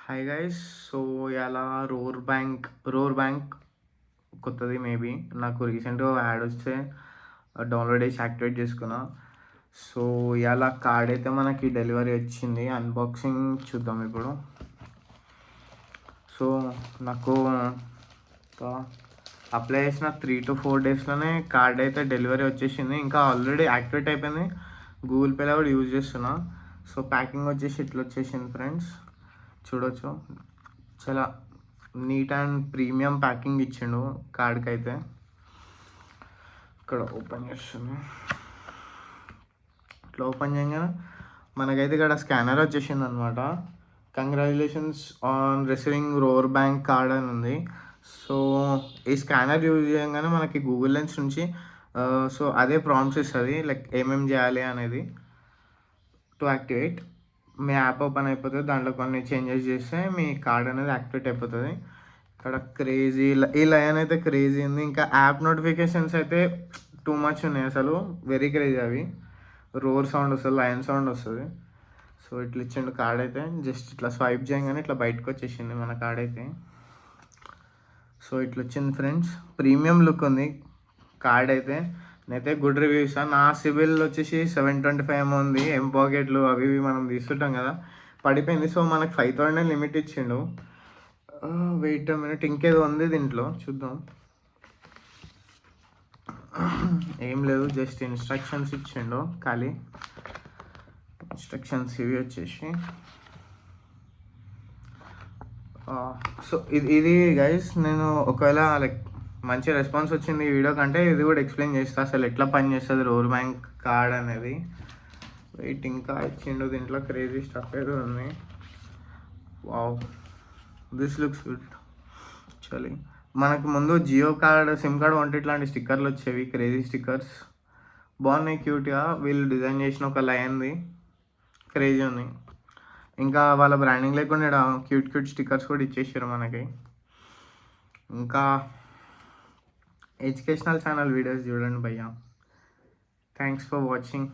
Hi guys. So ఇలా roar bank కొత్తది maybe నాకు రీసెంట్గా యాడ్ వస్తే డౌన్లోడ్ చేసి యాక్టివేట్ చేసుకున్నా. సో ఇలా కార్డ్ అయితే మనకి డెలివరీ వచ్చింది. అన్బాక్సింగ్ చూద్దాం ఇప్పుడు. సో నాకు అప్లై చేసిన 3 to 4 డేస్లోనే కార్డ్ అయితే డెలివరీ వచ్చేసింది. ఇంకా ఆల్రెడీ యాక్టివేట్ అయిపోయింది. గూగుల్ పేలో కూడా యూజ్ చేస్తున్నా. సో ప్యాకింగ్ వచ్చేసి ఇట్లా వచ్చేసింది ఫ్రెండ్స్, చూడొచ్చు. చాలా నీట్ అండ్ ప్రీమియం ప్యాకింగ్ ఇచ్చిండు కార్డ్కి అయితే. ఇక్కడ ఓపెన్ చేస్తుంది. ఇట్లా ఓపెన్ చేయగానే మనకైతే ఇక్కడ స్కానర్ వచ్చేసింది అనమాట. Congratulations on receiving your bank card అని ఉంది. సో ఈ స్కానర్ యూజ్ చేయగానే మనకి గూగుల్ లెన్స్ నుంచి సో అదే ప్రాంప్ట్స్ ఇస్తుంది, లైక్ ఏమేమి చేయాలి అనేది. టు యాక్టివేట్ మీ యాప్ ఓపెన్ అయిపోతుంది. దాంట్లో కొన్ని చేంజెస్ చేస్తే మీ కార్డ్ అనేది యాక్టివేట్ అయిపోతుంది. ఇక్కడ క్రేజీ ఈ లైన్ అయితే క్రేజీ ఉంది. ఇంకా యాప్ నోటిఫికేషన్స్ అయితే టూ మచ్ ఉన్నాయి, అసలు వెరీ క్రేజీ. అవి రోర్ సౌండ్ వస్తుంది, లైన్ సౌండ్ వస్తుంది. సో ఇట్లా ఇచ్చిండు కార్డ్ అయితే. జస్ట్ ఇట్లా స్వైప్ చేయగానే ఇట్లా బయటకు వచ్చేసింది మన కార్డ్ అయితే. సో ఇట్లా వచ్చింది ఫ్రెండ్స్, ప్రీమియం లుక్ ఉంది కార్డ్ అయితే. నేనైతే గుడ్ రివ్యూ ఇస్తాను. నా సిబిల్ వచ్చేసి 725 ఉంది. పాకెట్లు అవి ఇవి మనం తీసుకుంటాం కదా, పడిపోయింది. సో మనకు 5000 లిమిట్ ఇచ్చిండు. వెయిట్ మినిట్, ఇంకేదో ఉంది దీంట్లో, చూద్దాం. ఏం లేదు, జస్ట్ ఇన్స్ట్రక్షన్స్ ఇచ్చిండు ఖాళీ. ఇన్స్ట్రక్షన్స్ ఇవి వచ్చేసి సో ఇది గైస్, నేను ఒకవేళ లైక్ మంచి రెస్పాన్స్ వచ్చింది ఈ వీడియో కంటే ఇది కూడా ఎక్స్ప్లెయిన్ చేస్తా అసలు ఎట్లా పనిచేస్తుంది రోర్ బ్యాంక్ కార్డ్ అనేది. వెయిట్, ఇంకా ఇచ్చిండు దీంట్లో క్రేజీ స్టఫ్ ఏదో ఉంది. Wow, this looks good actually. మనకు ముందు జియో కార్డ్, సిమ్ కార్డ్ వంటి ఇట్లాంటి స్టిక్కర్లు వచ్చేవి, క్రేజీ స్టిక్కర్స్ బాగున్నాయి, క్యూట్గా. వీళ్ళు డిజైన్ చేసిన ఒక లైన్ది క్రేజీ ఉంది. ఇంకా వాళ్ళ బ్రాండింగ్ లేకుండా క్యూట్ క్యూట్ స్టిక్కర్స్ కూడా ఇచ్చేసారు మనకి. ఇంకా ఎడ్యుకేషనల్ ఛానల్ వీడియోస్ చూడండి భయ్యా. Thanks for watching.